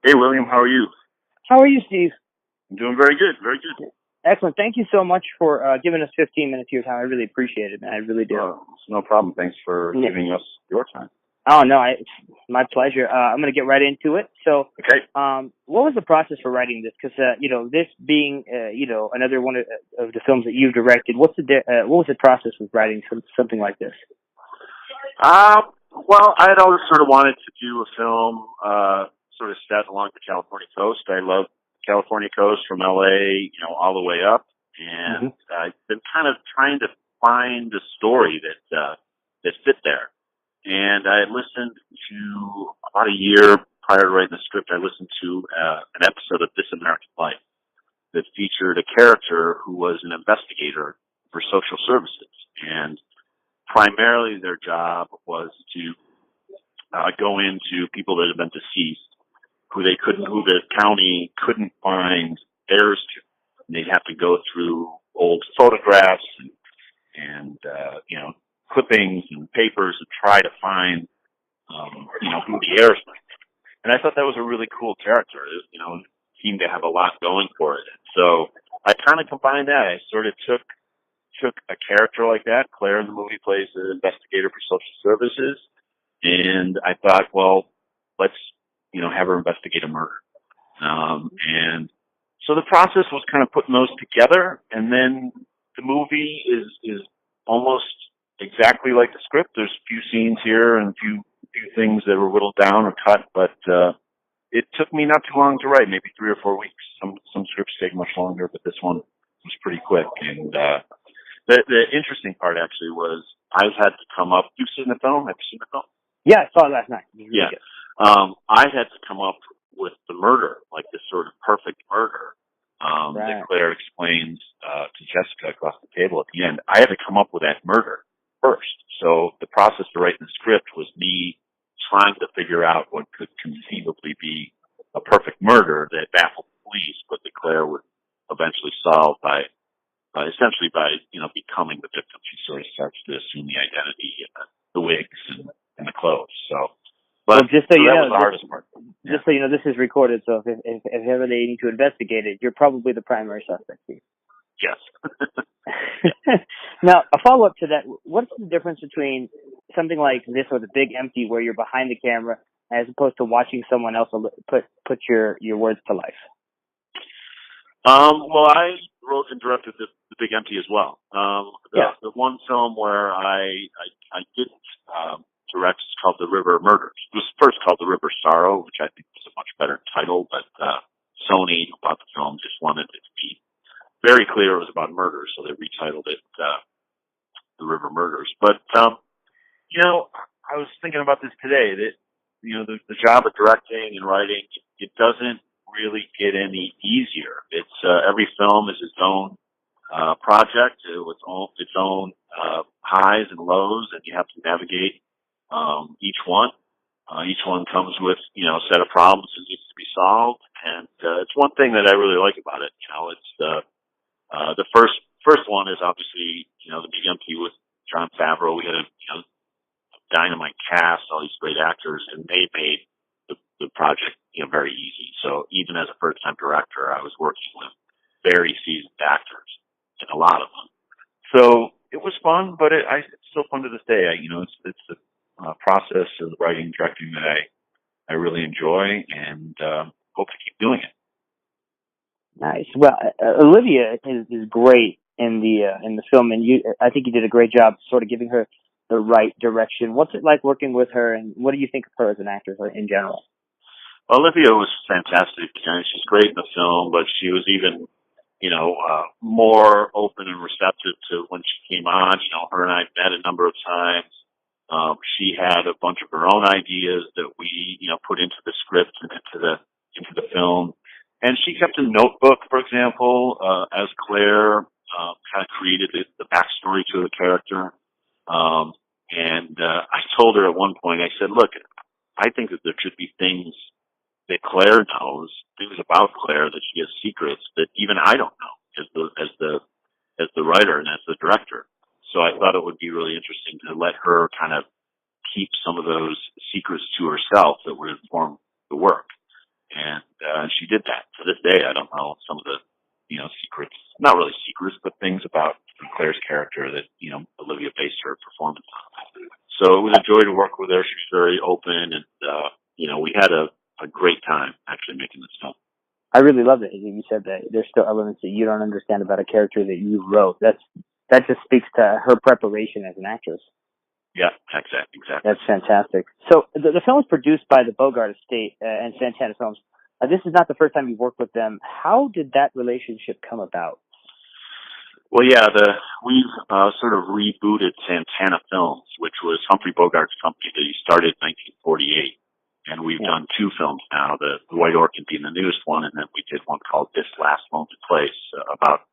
Hey, William, how are you? How are you, Steve? I'm doing very good, very good. Excellent. Thank you so much for giving us 15 minutes of your time. I really appreciate it, man. I really do. It's no problem. Thanks for giving us your time. Oh, no, it's my pleasure. I'm going to get right into it. So, Okay. what was the process for writing this? Because, this being, another one of the films that you've directed, what was the process with writing something like this? Well, I had always sort of wanted to do a film sort of set along the California coast. I love the California coast from LA, all the way up. And I've been kind of trying to find a story that fit there. And I listened to, about a year prior to writing the script, I listened to an episode of This American Life that featured a character who was an investigator for social services. And primarily their job was to go into people that had been deceased, who the county couldn't find heirs to. And they'd have to go through old photographs and clippings and papers to try to find, who the heirs might be. And I thought that was a really cool character. It, seemed to have a lot going for it. So I kind of combined that. I sort of took a character like that. Claire in the movie plays an investigator for social services. And I thought, well, let's, have her investigate a murder. And so the process was kind of putting those together. And then the movie is almost exactly like the script. There's a few scenes here and a few things that were whittled down or cut, but it took me not too long to write, maybe 3 or 4 weeks. Some scripts take much longer, but this one was pretty quick. And the interesting part actually was I had to come up. You've seen the film? Have you seen the film? Yeah, I saw it last night. Really yeah. I had to come up with the murder, like this sort of perfect murder that Claire explains to Jessica across the table at the end. I had to come up with that murder first. So the process to writing the script was me trying to figure out what could conceivably be a perfect murder that baffled the police, but that Claire would eventually solve by becoming the victim. She sort of starts to assume the identity and the wigs and the clothes. So, but just so you know, that was the hardest part. Just so you know, this is recorded, so if ever they need to investigate it, you're probably the primary suspect, Steve. Yes. Now, a follow-up to that, what's the difference between something like this or The Big Empty, where you're behind the camera, as opposed to watching someone else put your words to life? Well, I wrote and directed the Big Empty as well. The one film where I didn't direct is called The River Murders. It was first called The River Sorrow, which I think was a much better title, but Sony, who bought the film, just wanted it to be very clear it was about murder, so they retitled it The River Murders. But, I was thinking about this today, that, the job of directing and writing, it doesn't really get any easier. It's every film is its own project, with its own highs and lows, and you have to navigate each one. Each one comes with, a set of problems that needs to be solved, and it's one thing that I really like about it. It's the first one is obviously, The Big Empty with Jon Favreau. We had a dynamite cast, all these great actors, and they made the project very easy. So even as a first-time director, I was working with very seasoned actors, and a lot of them. So it was fun, but it's still fun to this day. It's the process of writing and directing that I really enjoy, and hope to keep doing it. Nice. Well, Olivia is great in the film, and I think you did a great job sort of giving her the right direction. What's it like working with her, and what do you think of her as an actress in general? Olivia was fantastic. She's great in the film, but she was even, more open and receptive to when she came on. Her and I met a number of times. She had a bunch of her own ideas that we, put into the script and into the film. And she kept a notebook, for example, as Claire kind of created the backstory to the character. And I told her at one point, I said, look, I think that there should be things that Claire knows, things about Claire that she has secrets that even I don't know as the writer and as the director. So I thought it would be really interesting to let her kind of keep some of those secrets to herself that would inform the work. And she did that. To this day, I don't know some of the, secrets, not really secrets, but things about Claire's character that, Olivia based her performance on. So it was a joy to work with her. She was very open, and, we had a great time actually making this film. I really love it. You said that there's still elements that you don't understand about a character that you wrote. That just speaks to her preparation as an actress. Yeah, exactly. That's fantastic. So the film is produced by the Bogart Estate and Santana Films. This is not the first time you've worked with them. How did that relationship come about? Well, yeah, we've sort of rebooted Santana Films, which was Humphrey Bogart's company that he started in 1948. And we've done two films now, the White Orchid being the newest one, and then we did one called This Last Lonely Place about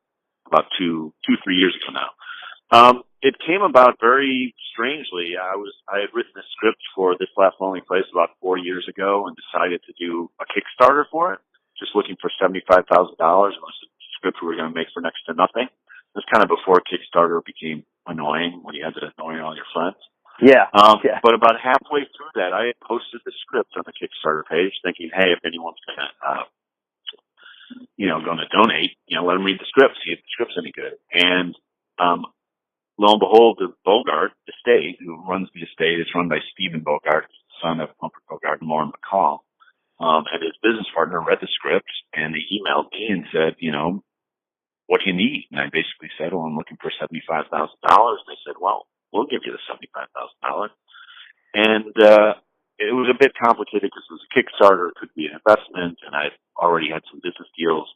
3 years ago now. It came about very strangely. I had written a script for This Last Lonely Place about 4 years ago and decided to do a Kickstarter for it, just looking for $75,000. It was a script we were going to make for next to nothing. It was kind of before Kickstarter became annoying, when you had to annoy all your friends. Yeah. But about halfway through that, I had posted the script on the Kickstarter page thinking, hey, if anyone's going to donate, let them read the script, see if the script's any good. And, lo and behold, the Bogart estate, who runs the estate, is run by Stephen Bogart, son of Humphrey Bogart and Lauren McCall. And his business partner read the script, and they emailed me and said, what do you need? And I basically said, well, I'm looking for $75,000. And they said, well, we'll give you the $75,000. And it was a bit complicated because it was a Kickstarter. It could be an investment, and I already had some business deals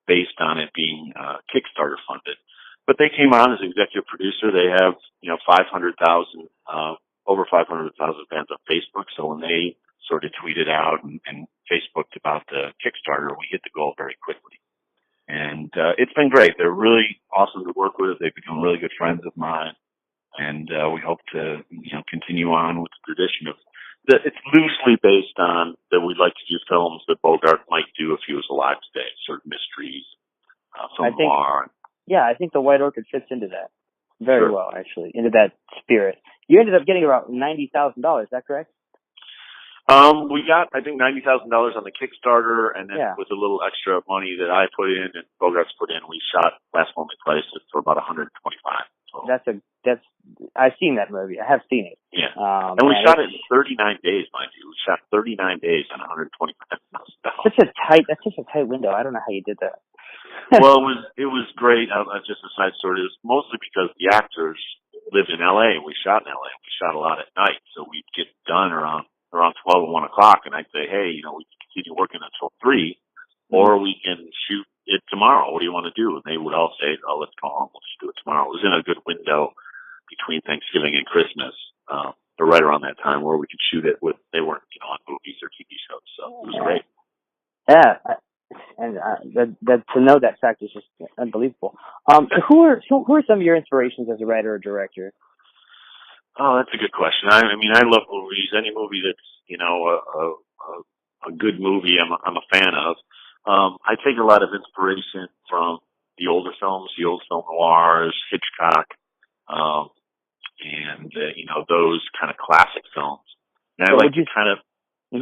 based on it being Kickstarter funded. But they came on as executive producer. They have, 500,000, over 500,000 fans on Facebook. So when they sort of tweeted out and Facebooked about the Kickstarter, we hit the goal very quickly. And it's been great. They're really awesome to work with. They've become really good friends of mine. And we hope to, continue on with the tradition of it's loosely based on that we'd like to do films that Bogart might do if he was alive today, sort of mysteries from noir. Yeah, I think the White Orchid fits into that very well, actually, into that spirit. You ended up getting about $90,000, is that correct? We got, I think, $90,000 on the Kickstarter, and then with a little extra money that I put in and Bogart's put in, we shot Last Lonely Place for about $125,000. So. I've seen that movie. I have seen it. Yeah. And we shot it in 39 days, mind you. We shot 39 days on $125,000. That's such a tight window. I don't know how you did that. Well, it was great. Just a side story. It was mostly because the actors lived in L.A. and we shot in L.A. We shot a lot at night, so we'd get done around 12 or 1 o'clock, and I'd say, hey, we can continue working until 3, or we can shoot it tomorrow. What do you want to do? And they would all say, oh, let's go home. We'll just do it tomorrow. It was in a good window between Thanksgiving and Christmas, or right around that time where we could shoot it they weren't, on movies or TV shows, so it was great. Yeah, and to know that fact is just unbelievable. Who are some of your inspirations as a writer or director? Oh, that's a good question. I love movies. Any movie that's, a good movie, I'm a fan of. I take a lot of inspiration from the older films, the old film noirs, Hitchcock, and those kind of classic films. And I like to kind of.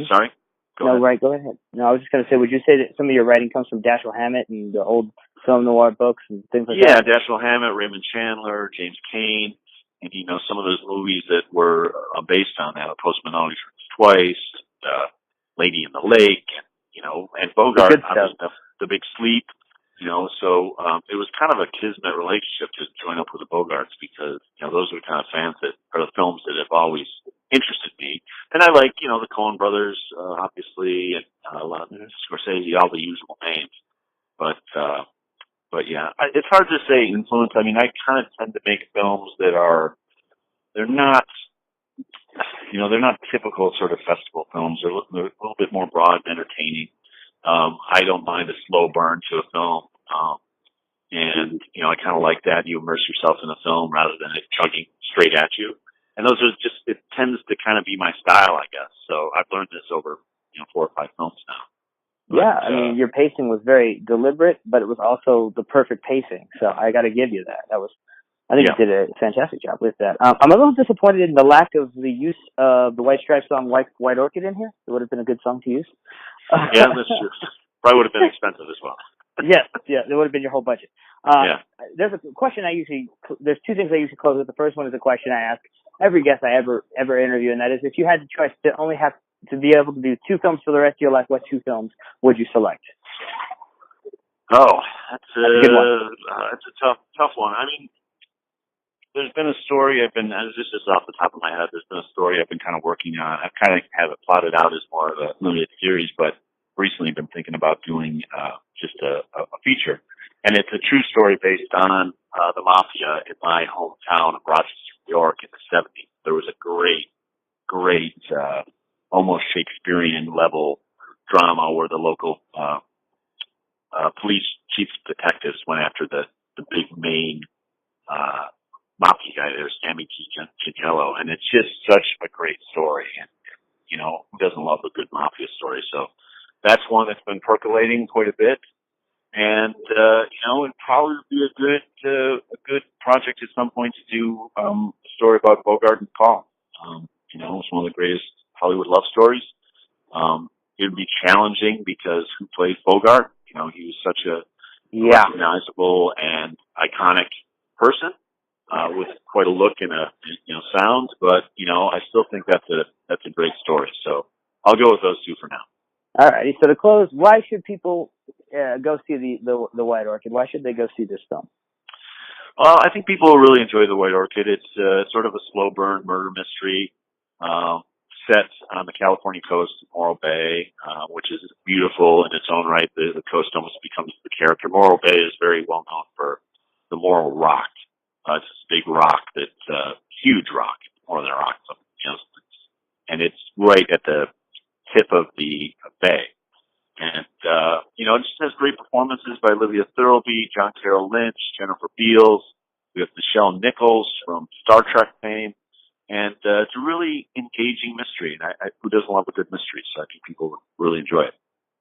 Sorry. Go ahead. No, I was just going to say, would you say that some of your writing comes from Dashiell Hammett and the old film noir books and things like that? Yeah, Dashiell Hammett, Raymond Chandler, James Cain, and some of those movies that were based on that. Postman Always Returns Twice, Lady in the Lake, and Bogart, the Big Sleep. So it was kind of a kismet relationship to join up with the Bogarts because, those are the kind of fans that are the films that have always interested me. And I like, the Coen Brothers, obviously, and a lot of Scorsese, all the usual names. But yeah, it's hard to say influence. I kind of tend to make films that they're not typical sort of festival films. They're a little bit more broad and entertaining. I don't mind a slow burn to a film. And I kind of like that. You immerse yourself in a film rather than it chugging straight at you. And those are it tends to kind of be my style, I guess. So I've learned this over, 4 or 5 films now. But, your pacing was very deliberate, but it was also the perfect pacing. So I got to give you that. I think you did a fantastic job with that. I'm a little disappointed in the lack of the use of the White Stripes song White Orchid in here. It would have been a good song to use. Yeah, that's true. Probably would have been expensive as well. Yes, yeah, it would have been your whole budget. Yeah. There's a question there's two things I usually close with. The first one is a question I ask every guest I ever interview, and that is, if you had the choice to only have to be able to do 2 films for the rest of your life, what 2 films would you select? Oh, that's a good one. That's a tough one. I mean, there's been a story this is off the top of my head, there's been a story I've been kind of working on. I've kind of have it plotted out as more of a limited series, but recently been thinking about doing just a feature. And it's a true story based on the mafia in my hometown of Rochester, New York in the 70s. There was a great, almost Shakespearean level drama where the local police chief detectives went after the big main mafia guy there, Sammy Gianello, and it's just such a great story. And who doesn't love a good mafia story? So that's one that's been percolating quite a bit. And it'd probably be a good project at some point to do a story about Bogart and Paul. It's one of the greatest Hollywood love stories. It would be challenging because who plays Bogart? He was such a recognizable and iconic person with quite a look and a sound. But I still think that's a great story. So I'll go with those 2 for now. All righty. So to close, why should people go see the White Orchid? Why should they go see this film? Well, I think people will really enjoy the White Orchid. It's sort of a slow burn murder mystery set on the California coast of Morro Bay, which is beautiful in its own right. The coast almost becomes the character. Morro Bay is very well known for the Morro Rock. It's this big rock that's a huge rock, more than a rock, and it's right at the tip of the bay. And, it just has great performances by Olivia Thirlby, John Carroll Lynch, Jennifer Beals. We have Nichelle Nichols from Star Trek fame. And it's a really engaging mystery. And who doesn't love a good mystery? So I think people would really enjoy it.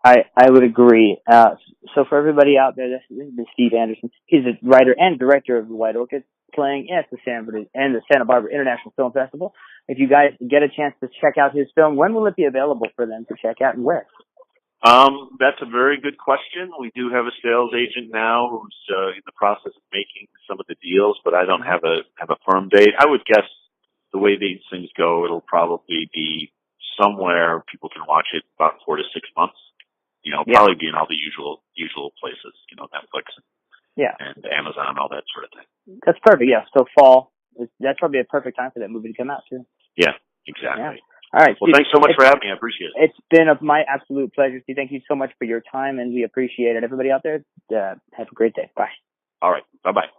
I would agree. So for everybody out there, this has been Steve Anderson. He's a writer and director of the White Orchid, playing at the Santa Barbara International Film Festival. If you guys get a chance to check out his film, when will it be available for them to check out, and where? That's a very good question. We do have a sales agent now who's in the process of making some of the deals, but I don't have a firm date. I would guess the way these things go, it'll probably be somewhere people can watch it about 4 to 6 months. Probably be in all the usual places, Netflix and Amazon, all that sort of thing. That's perfect. Yeah. So fall, that's probably a perfect time for that movie to come out too. Yeah, exactly. Yeah. All right. Well, Steve, thanks so much for having me. I appreciate it. It's been my absolute pleasure, Steve. Thank you so much for your time, and we appreciate it. Everybody out there, have a great day. Bye. All right. Bye-bye.